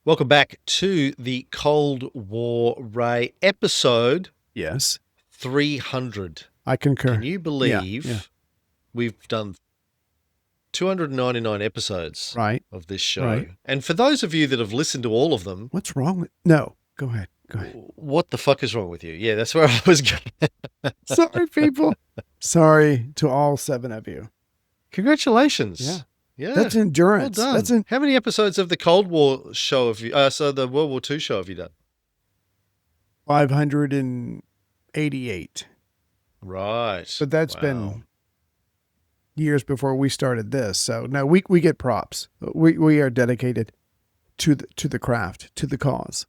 Welcome back to the Cold War Ray episode Yes. 300. I concur. Can you believe Yeah. we've done 299 episodes Right. of this show? Right. And for those of you that have listened to all of them, What's wrong with... No, go ahead. what the fuck is wrong with you? Yeah, that's where I was going. Sorry, people. Sorry to all 7 of you. Congratulations. Yeah. Yeah. That's endurance. Well done. How many episodes of the Cold War show have you, the World War II show have you done? 588. Right. But that's been years before we started this. So no, we get props. We are dedicated to the craft, to the cause.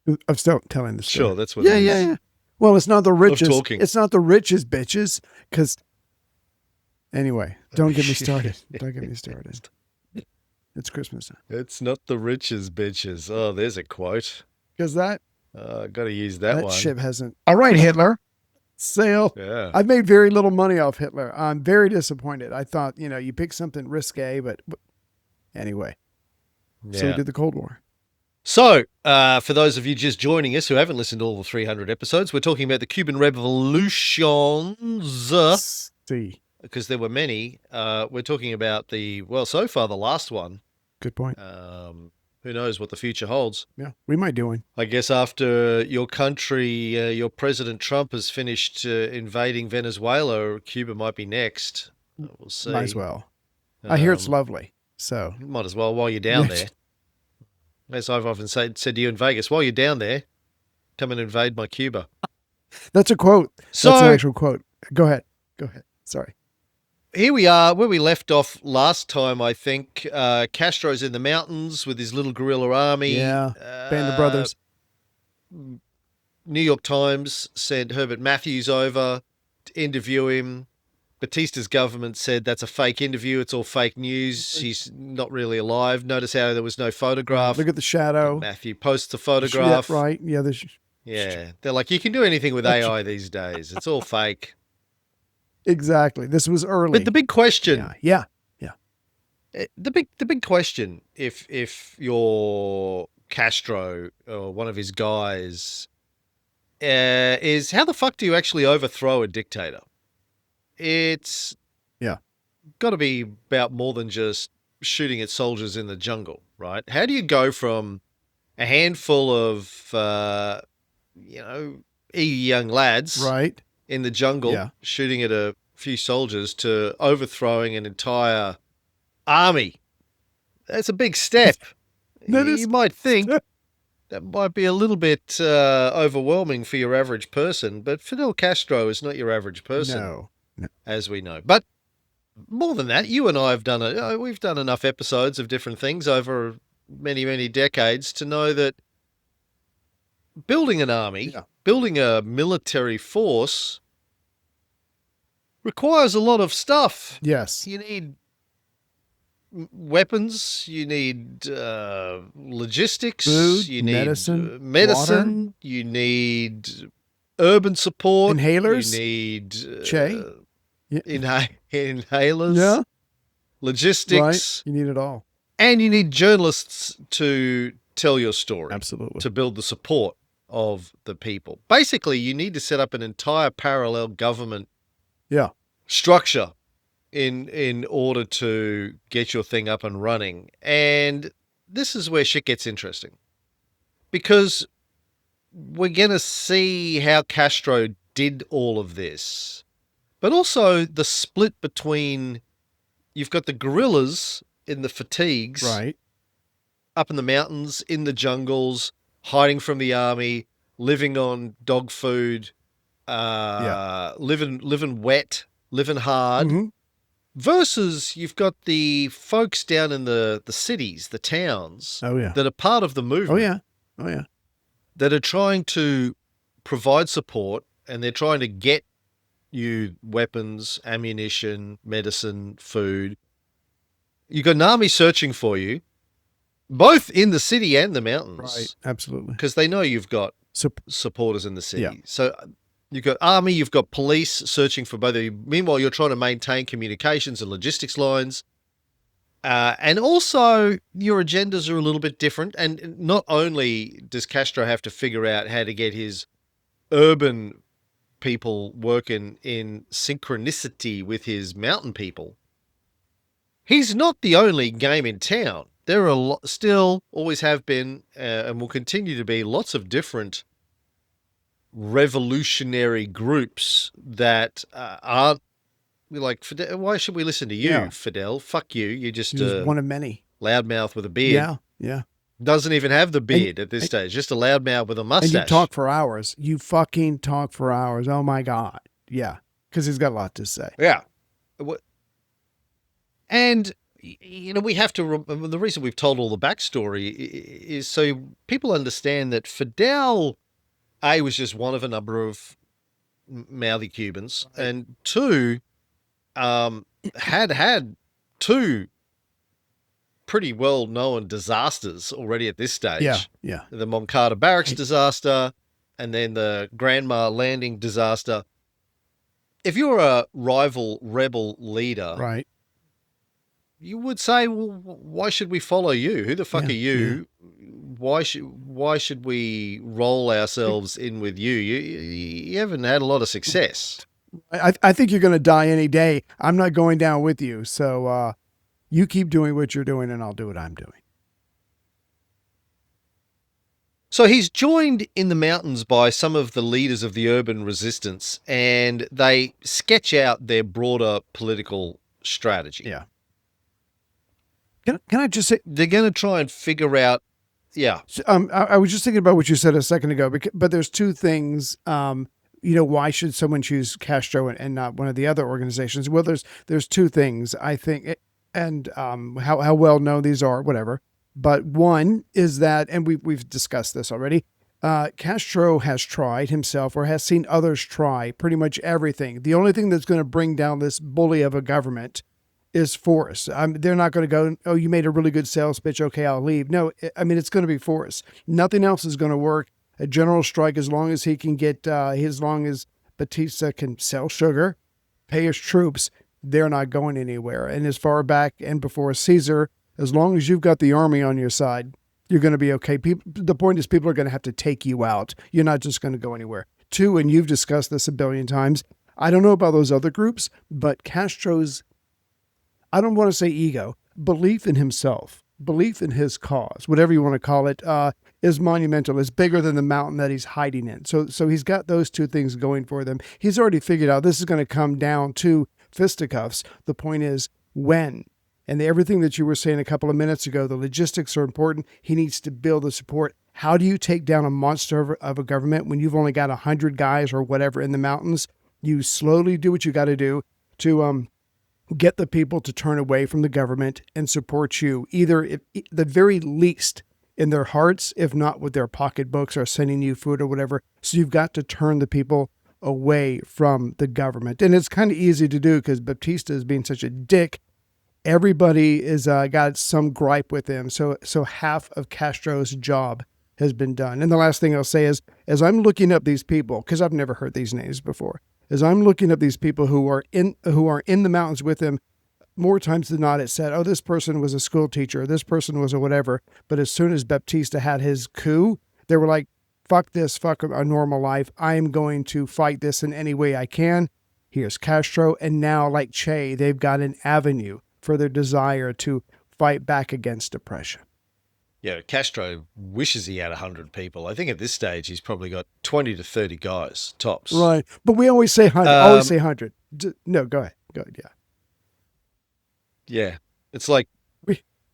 I'm still telling the story. Sure, that's what it is. Yeah. Well, it's not the richest. Talking. It's not the richest bitches, because anyway, don't get me started. Don't get me started. It's Christmas time. It's not the riches, bitches. Oh, there's a quote. Because that Got to use that one. ship hasn't. All right, Hitler. Sail. Yeah. I've made very little money off Hitler. I'm very disappointed. I thought, you pick something risque, but anyway. Yeah. So we did the Cold War. So, for those of you just joining us who haven't listened to all the 300 episodes, we're talking about the Cuban revolutions. See. Because there were many. We're talking about so far the last one. Good point. Who knows what the future holds? Yeah, we might do one. I guess after your country, your President Trump has finished invading Venezuela, Cuba might be next. We'll see. Might as well. I hear it's lovely. So might as well while you're down there. As I've often said to you in Vegas, while you're down there, come and invade my Cuba. That's a quote. So, that's an actual quote. Go ahead. Sorry. Here we are, where we left off last time, I think. Castro's in the mountains with his little guerrilla army. Yeah, Band of Brothers. New York Times sent Herbert Matthews over to interview him. Batista's government said that's a fake interview. It's all fake news. He's not really alive. Notice how there was no photograph. Look at the shadow. Matthew posts the photograph. Yeah, right. Yeah. Yeah. They're like, you can do anything with AI these days. It's all fake. Exactly. This was early. But the big question. Yeah. The big question, if you're Castro or one of his guys, is how the fuck do you actually overthrow a dictator? It's got to be about more than just shooting at soldiers in the jungle, right? How do you go from a handful of young lads, right, in the jungle shooting at a few soldiers to overthrowing an entire army? That's a big step. You might think that might be a little bit overwhelming for your average person, but Fidel Castro is not your average person. No. As we know. But more than that, you and I have done we've done enough episodes of different things over many, many decades to know that building an army, building a military force requires a lot of stuff. Yes. You need weapons, you need logistics, food, you need medicine, water. You need urban support, inhalers, you need inhalers, logistics. Right. You need it all. And you need journalists to tell your story. Absolutely. To build the support of the people. Basically, you need to set up an entire parallel government structure in order to get your thing up and running. And this is where shit gets interesting. Because we're going to see how Castro did all of this. But also the split between, you've got the guerrillas in the fatigues. Right. Up in the mountains, in the jungles, hiding from the army, living on dog food, living wet, living hard. Mm-hmm. Versus you've got the folks down in the cities, the towns, that are part of the movement. Oh yeah. That are trying to provide support, and they're trying to get you weapons, ammunition, medicine, food. You've got an army searching for you, both in the city and the mountains. Right, absolutely. Because they know you've got supporters in the city. Yeah. So you've got army, you've got police searching for both of you. Meanwhile, you're trying to maintain communications and logistics lines. And also, your agendas are a little bit different. And not only does Castro have to figure out how to get his urban people working in synchronicity with his mountain people, he's not the only game in town. There are still, always have been, and will continue to be, lots of different revolutionary groups that aren't like, Fidel, why should we listen to you, Fidel? Fuck you. You're just one of many. Loudmouth with a beard. Yeah, yeah. Doesn't even have the beard at this stage. Just a loudmouth with a mustache. And you talk for hours. You fucking talk for hours. Oh, my God. Yeah, because he's got a lot to say. Yeah. And, you know, we have to, the reason we've told all the backstory is so people understand that Fidel, A, was just one of a number of mouthy Cubans, and two, had two pretty well-known disasters already at this stage. Yeah. The Moncada Barracks disaster, and then the Grandma Landing disaster. If you're a rival rebel leader, right, you would say, well, why should we follow you? Who the fuck are you? Why should we roll ourselves in with you? You haven't had a lot of success. I think you're going to die any day. I'm not going down with you. So you keep doing what you're doing and I'll do what I'm doing. So he's joined in the mountains by some of the leaders of the urban resistance, and they sketch out their broader political strategy. Yeah. Can I just say, they're going to try and figure out, yeah. I was just thinking about what you said a second ago, but there's two things. Why should someone choose Castro and not one of the other organizations? Well, there's two things, I think, and how well known these are, whatever. But one is that, and we've discussed this already, Castro has tried himself or has seen others try pretty much everything. The only thing that's going to bring down this bully of a government is force. They're not going to go, oh, you made a really good sales pitch, okay, I'll leave. No, it's going to be force. Nothing else is going to work. A general strike, as long as he can get, as long as Batista can sell sugar, pay his troops, they're not going anywhere. And as far back and before Caesar, as long as you've got the army on your side, you're going to be okay. The point is people are going to have to take you out. You're not just going to go anywhere. Two, and you've discussed this a billion times, I don't know about those other groups, but Castro's, I don't want to say ego, belief in himself, belief in his cause, whatever you want to call it, is monumental. It's bigger than the mountain that he's hiding in. So he's got those two things going for them. He's already figured out this is going to come down to fisticuffs. The point is when. And everything that you were saying a couple of minutes ago, the logistics are important. He needs to build the support. How do you take down a monster of a government when you've only got 100 guys or whatever in the mountains? You slowly do what you got to do to get the people to turn away from the government and support you, either at the very least in their hearts, if not with their pocketbooks or sending you food or whatever. So you've got to turn the people away from the government. And it's kind of easy to do because Batista is being such a dick. Everybody is got some gripe with him. So half of Castro's job has been done. And the last thing I'll say is, as I'm looking up these people, because I've never heard these names before, as I'm looking up these people who are in the mountains with him, more times than not, it said, oh, this person was a school teacher, this person was a whatever. But as soon as Baptista had his coup, they were like, fuck this, fuck a normal life. I am going to fight this in any way I can. Here's Castro. And now, like Che, they've got an avenue for their desire to fight back against oppression. Yeah, Castro wishes he had 100 people. I think at this stage he's probably got 20 to 30 guys, tops. Right. But we always say 100. Always say 100. No, go ahead. Yeah. Yeah. It's like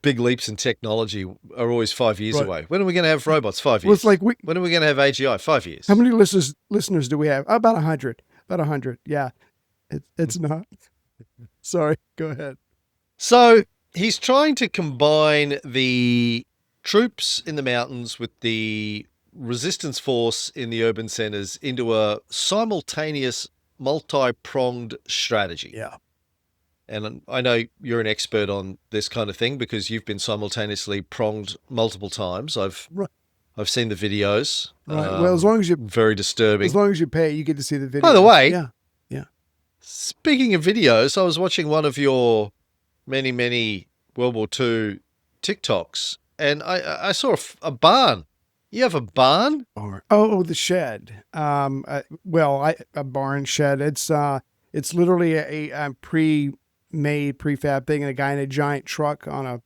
big leaps in technology are always 5 years away. When are we going to have robots? 5 years. Well, it's like when are we going to have AGI? 5 years. How many listeners do we have? About 100. About 100. Yeah. It's not. Sorry. Go ahead. So he's trying to combine the troops in the mountains with the resistance force in the urban centers into a simultaneous, multi-pronged strategy. Yeah. And I know you're an expert on this kind of thing because you've been simultaneously pronged multiple times. I've seen the videos. Right. Well, as long as you very disturbing. As long as you pay, you get to see the video. By the way, yeah. Speaking of videos, I was watching one of your many World War II TikToks, and I saw a barn. You have a barn? Oh, the shed. A barn shed. It's literally a pre-made prefab thing, and a guy in a giant truck on a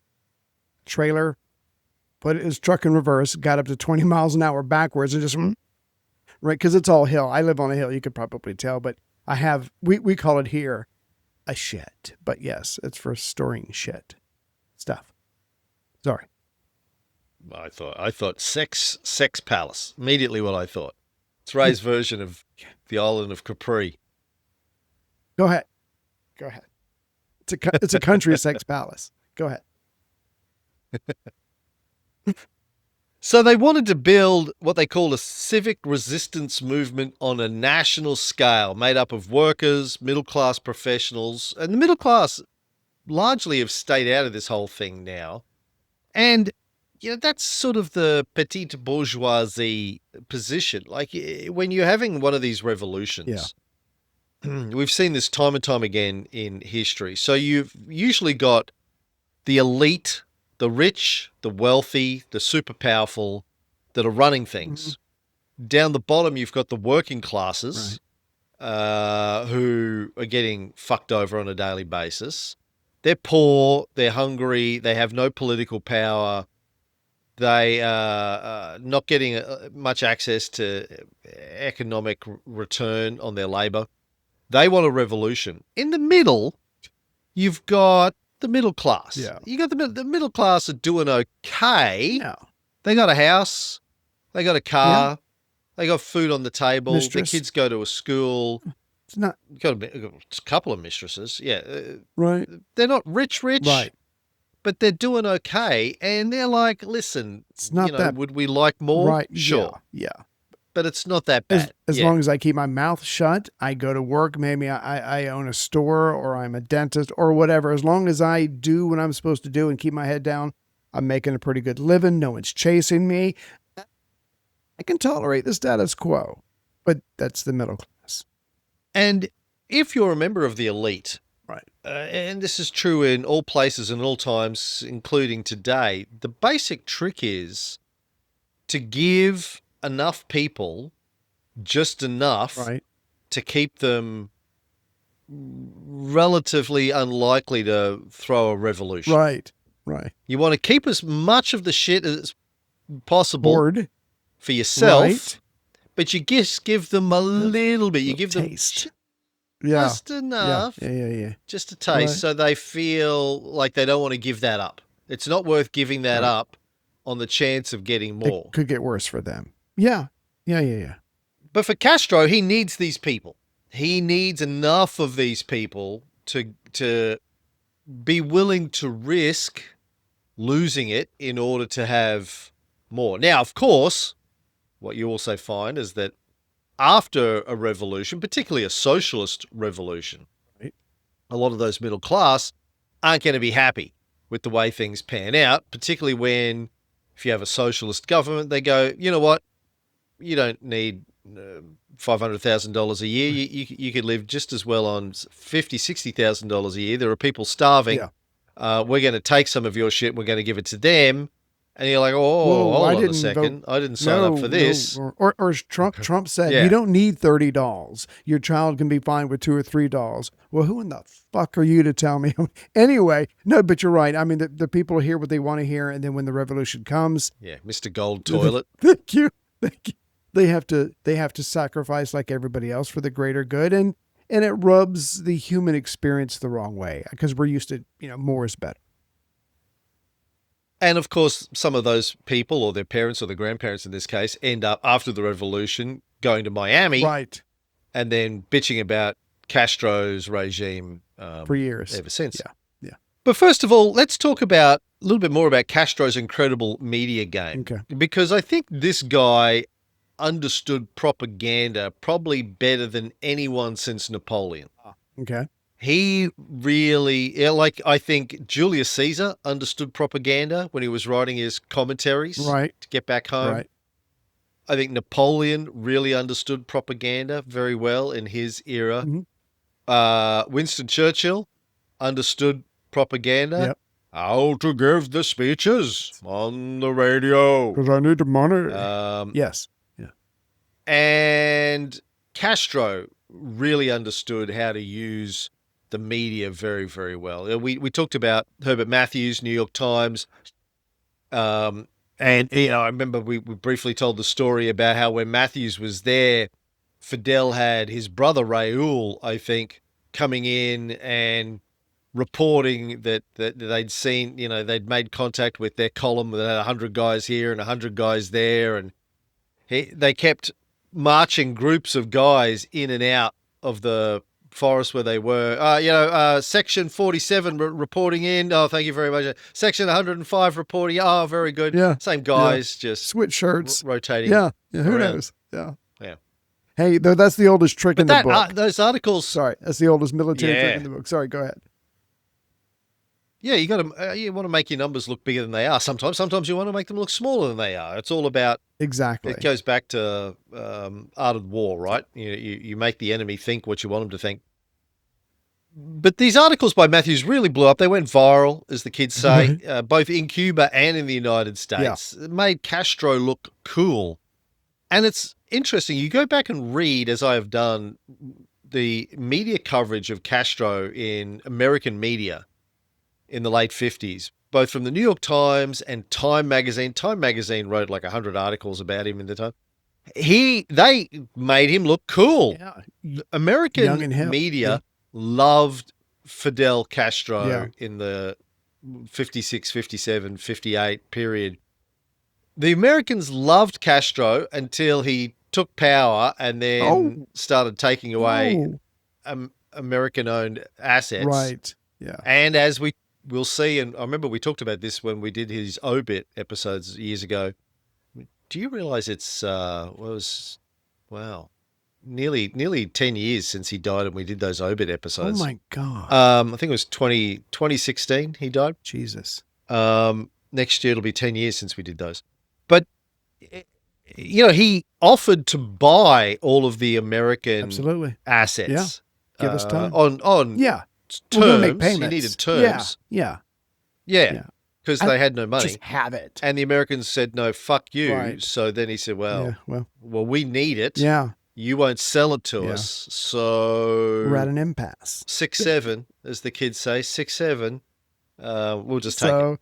trailer put his truck in reverse, got up to 20 miles an hour backwards, and just right, because it's all hill. I live on a hill, you could probably tell, but we call it here a shed. But yes, it's for storing shit stuff. Sorry. I thought sex palace. Immediately what I thought. It's Ray's version of the island of Capri. Go ahead. It's a country sex palace. Go ahead. So they wanted to build what they call a civic resistance movement on a national scale, made up of workers, middle-class professionals, and the middle class largely have stayed out of this whole thing now. And, that's sort of the petite bourgeoisie position. Like, when you're having one of these revolutions, we've seen this time and time again in history. So you've usually got the elite, the rich, the wealthy, the super powerful that are running things. Mm-hmm. Down the bottom, you've got the working classes, who are getting fucked over on a daily basis. They're poor, they're hungry, they have no political power, they are not getting much access to economic return on their labor. They want a revolution. In the middle, you've got the middle class. Yeah. You got the middle class are doing okay. Yeah. They got a house. They got a car. Yeah. They got food on the table. Mistress. The kids go to a school. It's not got a couple of mistresses. Yeah. Right. They're not rich. Right. But they're doing okay. And they're like, listen, it's not that. Would we like more? Right. Sure. Yeah. But it's not that bad. As long as I keep my mouth shut, I go to work, maybe I own a store or I'm a dentist or whatever. As long as I do what I'm supposed to do and keep my head down, I'm making a pretty good living. No one's chasing me. I can tolerate the status quo, but that's the middle class. And if you're a member of the elite, right, and this is true in all places and all times, including today, the basic trick is to give enough people, just enough, right, to keep them relatively unlikely to throw a revolution. Right. You want to keep as much of the shit as possible for yourself, right, but you just give them a little bit. You give taste. Them just enough, just a taste, right, so they feel like they don't want to give that up. It's not worth giving that up on the chance of getting more. It could get worse for them. Yeah. But for Castro, he needs these people. He needs enough of these people to be willing to risk losing it in order to have more. Now, of course, what you also find is that after a revolution, particularly a socialist revolution, right, a lot of those middle class aren't going to be happy with the way things pan out, particularly when, if you have a socialist government, they go, you know what? You don't need $500,000 a year. You could live just as well on $50,000, $60,000 a year. There are people starving. Yeah. We're going to take some of your shit. We're going to give it to them. And you're like, hold on a second. I didn't sign up for this. Or as Trump said, you don't need $30. Your child can be fine with $2 or $3. Well, who in the fuck are you to tell me? Anyway, no, but you're right. I mean, the people hear what they want to hear. And then when the revolution comes. Yeah, Mr. Gold Toilet. Thank you. They have to sacrifice like everybody else for the greater good. And it rubs the human experience the wrong way because we're used to, more is better. And of course, some of those people or their parents or their grandparents in this case end up after the revolution going to Miami. Right. And then bitching about Castro's regime for years ever since. Yeah. But first of all, let's talk about a little bit more about Castro's incredible media game. Okay. Because I think this guy understood propaganda probably better than anyone since Napoleon. Okay. He really, I think Julius Caesar understood propaganda when he was writing his commentaries to get back home. Right. I think Napoleon really understood propaganda very well in his era. Mm-hmm. Winston Churchill understood propaganda. how to give the speeches on the radio. Because I need the money. Yes. Yeah. And Castro really understood how to use the media very, very well. We talked about Herbert Matthews, New York Times. And, I remember we briefly told the story about how when Matthews was there, Fidel had his brother Raul, I think, coming in and reporting that they'd seen, they'd made contact with their column that had 100 guys here and 100 guys there. And they kept marching groups of guys in and out of the forest where they were. Section 47 reporting in. Oh, thank you very much. Section 105 reporting. Oh, very good. Yeah. Same guys, just switch shirts, rotating. Yeah. Who around. knows? Yeah. Yeah. Hey, that's the oldest trick in the book. Those articles. Sorry, that's the oldest military trick in the book. Sorry, go ahead. Yeah, you want to make your numbers look bigger than they are. Sometimes you want to make them look smaller than they are. It's all about exactly. It goes back to art of war, right? You make the enemy think what you want them to think. But these articles by Matthews really blew up. They went viral, as the kids say, both in Cuba and in the United States. Yeah. It made Castro look cool. And it's interesting. You go back and read, as I have done, the media coverage of Castro in American media in the late 50s, both from the New York Times and Time Magazine. Time Magazine wrote like 100 articles about him in the time. They made him look cool. Yeah. American media loved Fidel Castro in the 56, 57, 58 period. The Americans loved Castro until he took power and then started taking away American-owned assets. Right, yeah. And as we'll see, and I remember we talked about this when we did his obit episodes years ago. Do you realize it's nearly 10 years since he died and we did those obit episodes? Oh my God. I think it was 2016 he died. Jesus. Next year it'll be 10 years since we did those. But he offered to buy all of the American assets. Yeah. Give us time. On terms. Make payments. He needed terms. Yeah. Because they had no money. Just have it. And the Americans said, no, fuck you. Right. So then he said, well, we need it. Yeah. You won't sell it to us. So we're at an impasse. 6-7, as the kids say, 6-7. We'll just take it.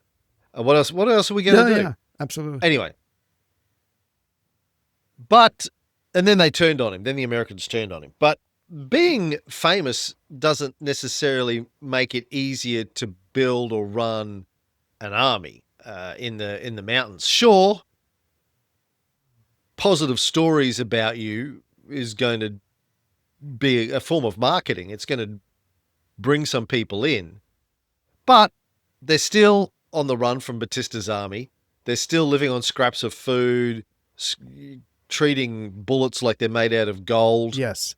What else are we going to do? Yeah, absolutely. Anyway. And then they turned on him. Then the Americans turned on him. But being famous doesn't necessarily make it easier to build or run an army in the mountains. Sure, positive stories about you is going to be a form of marketing. It's going to bring some people in. But they're still on the run from Batista's army. They're still living on scraps of food, treating bullets like they're made out of gold. Yes.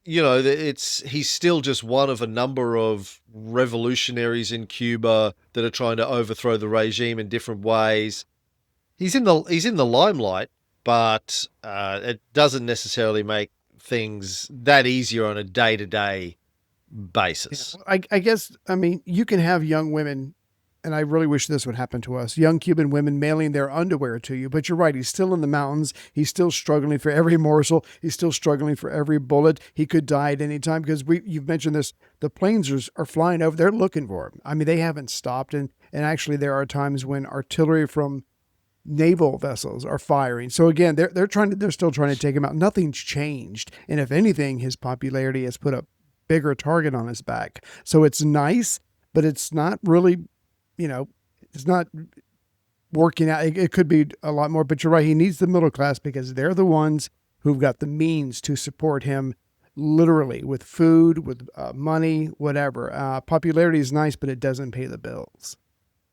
He's still just one of a number of revolutionaries in Cuba that are trying to overthrow the regime in different ways. He's in the limelight, but it doesn't necessarily make things that easier on a day-to-day basis. I guess, you can have young women, and I really wish this would happen to us, young Cuban women mailing their underwear to you. But you're right. He's still in the mountains. He's still struggling for every morsel. He's still struggling for every bullet. He could die at any time because you've mentioned this. The planes are flying over. They're looking for him. They haven't stopped. And actually there are times when artillery from naval vessels are firing. So again, they're still trying to take him out. Nothing's changed. And if anything, his popularity has put a bigger target on his back. So it's nice, but it's not really, it's not working out. It could be a lot more, but you're right. He needs the middle class because they're the ones who've got the means to support him literally with food, with money, whatever. Popularity is nice, but it doesn't pay the bills.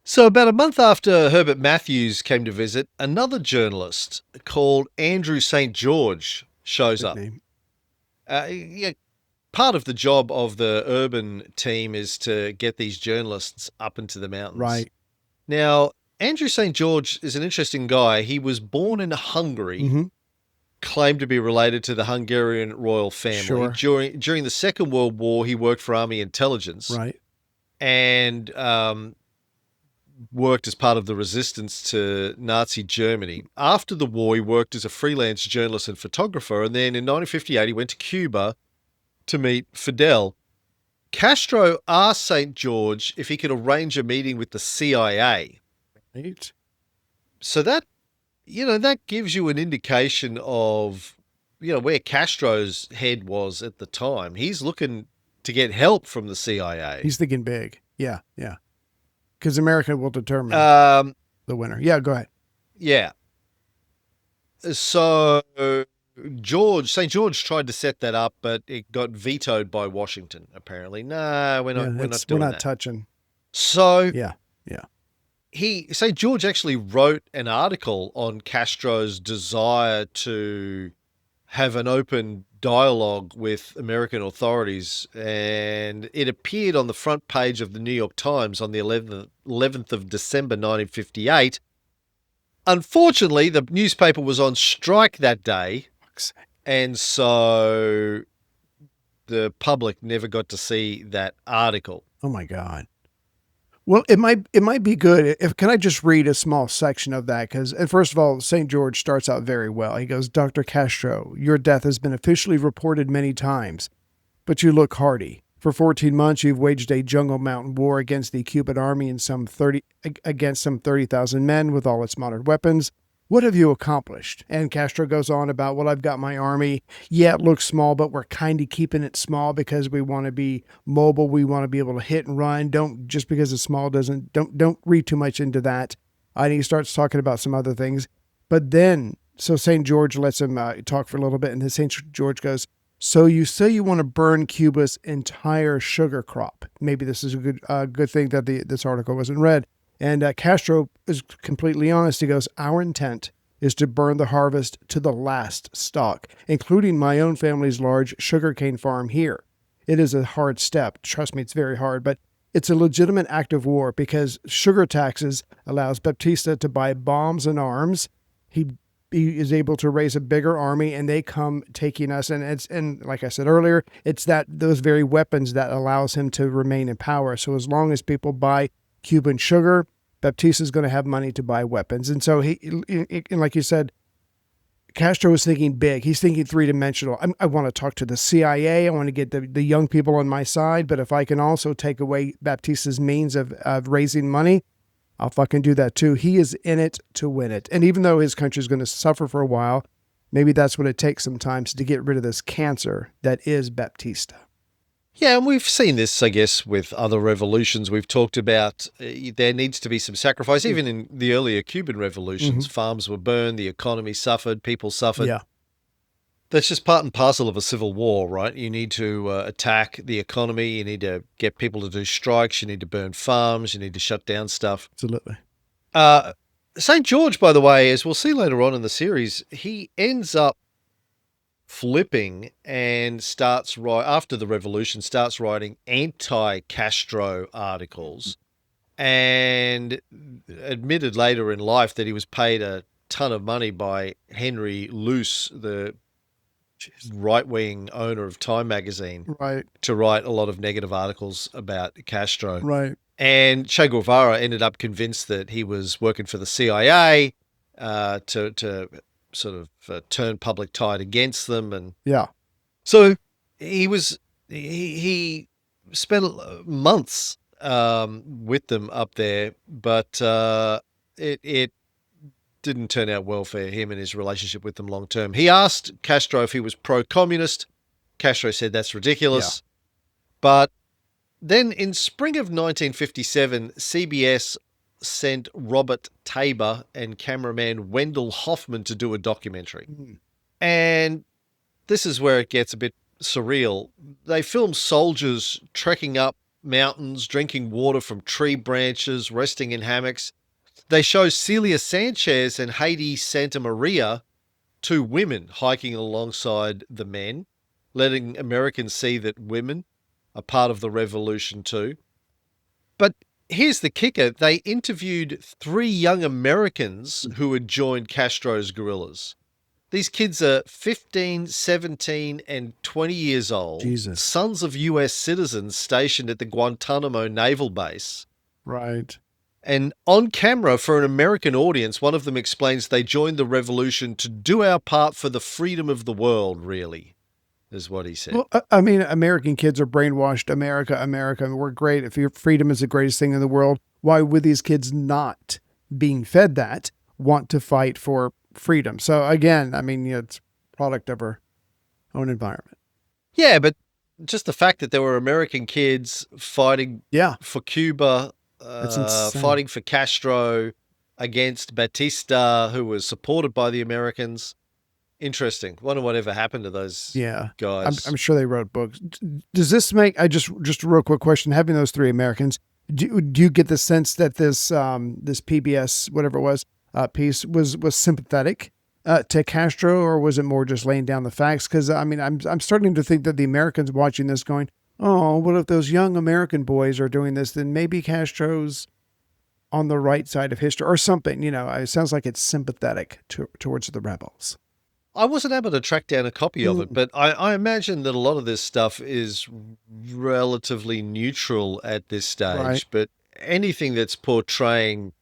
So about a month after Herbert Matthews came to visit, another journalist called Andrew St. George shows up. Part of the job of the urban team is to get these journalists up into the mountains. Right. Now, Andrew St. George is an interesting guy. He was born in Hungary, claimed to be related to the Hungarian royal family. Sure. During the Second World War, he worked for Army intelligence. Right. and worked as part of the resistance to Nazi Germany. After the war, he worked as a freelance journalist and photographer, and then in 1958 he went to Cuba to meet Fidel. Castro asked St. George if he could arrange a meeting with the CIA. Right. So that, that gives you an indication of, where Castro's head was at the time. He's looking to get help from the CIA. He's thinking big. Yeah, yeah. Because America will determine the winner. Yeah, go ahead. Yeah. So St. George tried to set that up, but it got vetoed by Washington, apparently. No, we're not doing that. Touching. So yeah. St. George actually wrote an article on Castro's desire to have an open dialogue with American authorities, and it appeared on the front page of the New York Times on the 11th of December 1958. Unfortunately, the newspaper was on strike that day, and so the public never got to see that article. Oh my God. Well, it might be good. Can I just read a small section of that? Because first of all, St. George starts out very well. He goes, Dr. Castro, your death has been officially reported many times, but you look hardy. For 14 months, you've waged a jungle mountain war against the Cuban army and against some 30,000 men with all its modern weapons. What have you accomplished? And Castro goes on about, well, I've got my army. Yeah, it looks small, but we're kind of keeping it small because we want to be mobile. We want to be able to hit and run. Just because it's small don't read too much into that. And he starts talking about some other things. But then, so St. George lets him talk for a little bit. And then St. George goes, so you say you want to burn Cuba's entire sugar crop. Maybe this is a good thing that this article wasn't read. And Castro is completely honest. He goes, our intent is to burn the harvest to the last stalk, including my own family's large sugarcane farm here. It is a hard step. Trust me, it's very hard, but it's a legitimate act of war because sugar taxes allows Baptista to buy bombs and arms. He is able to raise a bigger army, and they come taking us. And like I said earlier, it's those very weapons that allows him to remain in power. So as long as people buy Cuban sugar, Baptista is going to have money to buy weapons. And so and like you said, Castro was thinking big. He's thinking three-dimensional. I want to talk to the CIA. I want to get the young people on my side. But if I can also take away Baptista's means of raising money, I'll fucking do that too. He is in it to win it. And even though his country is going to suffer for a while, maybe that's what it takes sometimes to get rid of this cancer that is Baptista. Yeah, and we've seen this, I guess, with other revolutions. We've talked about there needs to be some sacrifice. Even in the earlier Cuban revolutions, farms were burned, the economy suffered, people suffered. Yeah. That's just part and parcel of a civil war, right? You need to attack the economy. You need to get people to do strikes. You need to burn farms. You need to shut down stuff. Absolutely. St. George, by the way, as we'll see later on in the series, he ends up flipping and after the revolution, starts writing anti-Castro articles, and admitted later in life that he was paid a ton of money by Henry Luce, the right-wing owner of Time magazine, right, to write a lot of negative articles about Castro. Right. And Che Guevara ended up convinced that he was working for the CIA to sort of turn public tide against them. And yeah, so he spent months with them up there, but it didn't turn out well for him and his relationship with them long term. He asked Castro if he was pro-communist. Castro said that's ridiculous. Yeah. But then in spring of 1957, CBS sent Robert Tabor and cameraman Wendell Hoffman to do a documentary. And this is where it gets a bit surreal. They filmed soldiers trekking up mountains, drinking water from tree branches, resting in hammocks. They show Celia Sánchez and Haiti Santa Maria, two women hiking alongside the men, letting Americans see that women are part of the revolution too. But here's the kicker. They interviewed 3 young Americans who had joined Castro's guerrillas. These kids are 15, 17, and 20 years old. Jesus. Sons of U.S. citizens stationed at the Guantanamo Naval Base. Right. And on camera, for an American audience, one of them explains they joined the revolution to do our part for the freedom of the world, really, is what he said. Well, I mean, American kids are brainwashed. America, and we're great. If your freedom is the greatest thing in the world, why would these kids not being fed that want to fight for freedom? So again, I mean, it's a product of our own environment. Yeah, but just the fact that there were American kids fighting for Cuba, fighting for Castro against Batista, who was supported by the Americans. Interesting. Wonder whatever happened to those guys. I'm sure they wrote books. Does this make, just a real quick question, having those three Americans, do you get the sense that this PBS, whatever it was, piece was sympathetic to Castro, or was it more just laying down the facts? Because I mean, I'm starting to think that the Americans watching this going, oh, what if those young American boys are doing this? Then maybe Castro's on the right side of history or something. It sounds like it's sympathetic towards the rebels. I wasn't able to track down a copy of it, but I imagine that a lot of this stuff is relatively neutral at this stage. Right. But anything that's portraying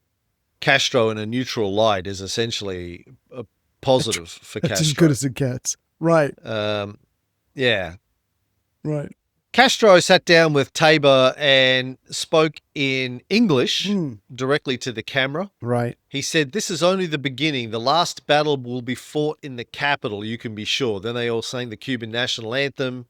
Castro in a neutral light is essentially a positive for Castro. It's as good as it gets. Right. Yeah. Right. Castro sat down with Tabor and spoke in English directly to the camera. Right. He said, "This is only the beginning. The last battle will be fought in the capital, you can be sure." Then they all sang the Cuban national anthem.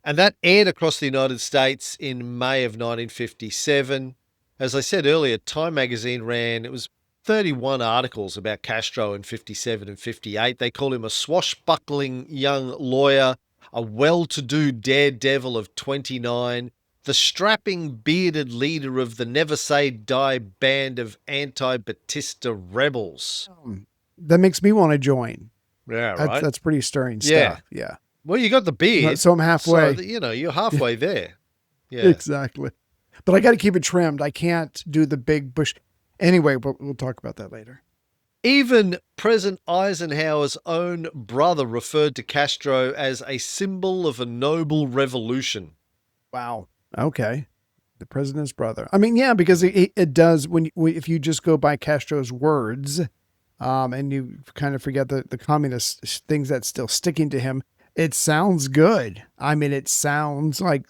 And that aired across the United States in May of 1957. As I said earlier, Time magazine ran, it was 31 articles about Castro in 57 and 58. They call him a swashbuckling young lawyer, a well-to-do daredevil of 29, the strapping bearded leader of the Never Say Die band of anti-Batista rebels. That makes me want to join. Yeah, right. That's pretty stirring stuff. Yeah. Well, you got the beard. So I'm halfway. So, you're halfway there. Yeah. Exactly. But I got to keep it trimmed. I can't do the big bush. Anyway, we'll talk about that later. Even President Eisenhower's own brother referred to Castro as a symbol of a noble revolution. Wow. Okay. The president's brother. I mean, yeah, because it does, if you just go by Castro's words, and you kind of forget the communist things that's still sticking to him, it sounds good. I mean, it sounds like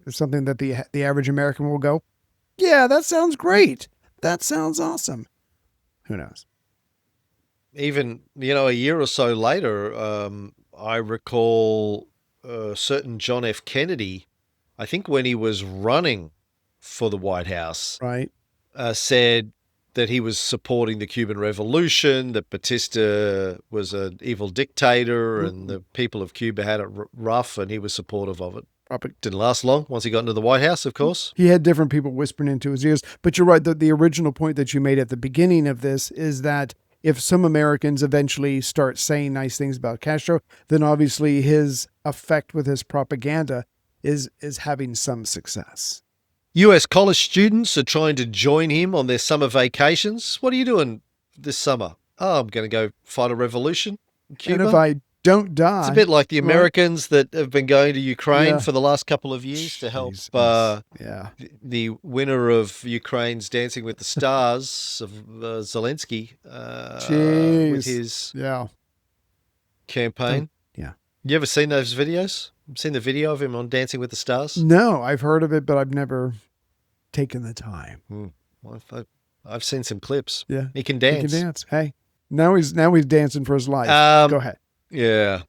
something that the average American will go, yeah, that sounds great. That sounds awesome. Who knows? Even, a year or so later, I recall a certain John F. Kennedy, I think when he was running for the White House, right, said that he was supporting the Cuban Revolution, that Batista was an evil dictator, and the people of Cuba had it rough, and he was supportive of it. Didn't last long once he got into the White House, of course. He had different people whispering into his ears. But you're right, the original point that you made at the beginning of this is that if some Americans eventually start saying nice things about Castro, then obviously his effect with his propaganda is having some success. U.S. college students are trying to join him on their summer vacations. What are you doing this summer? Oh, I'm going to go fight a revolution in Cuba. And if I don't die... It's a bit like the Americans that have been going to Ukraine for the last couple of years to help the winner of Ukraine's Dancing with the Stars, of Zelensky, with his campaign. You ever seen those videos? Seen the video of him on Dancing with the Stars? No, I've heard of it, but I've never taken the time. Well, I've seen some clips. Yeah, he can dance. He can dance. Hey, now he's dancing for his life. Go ahead. Yeah.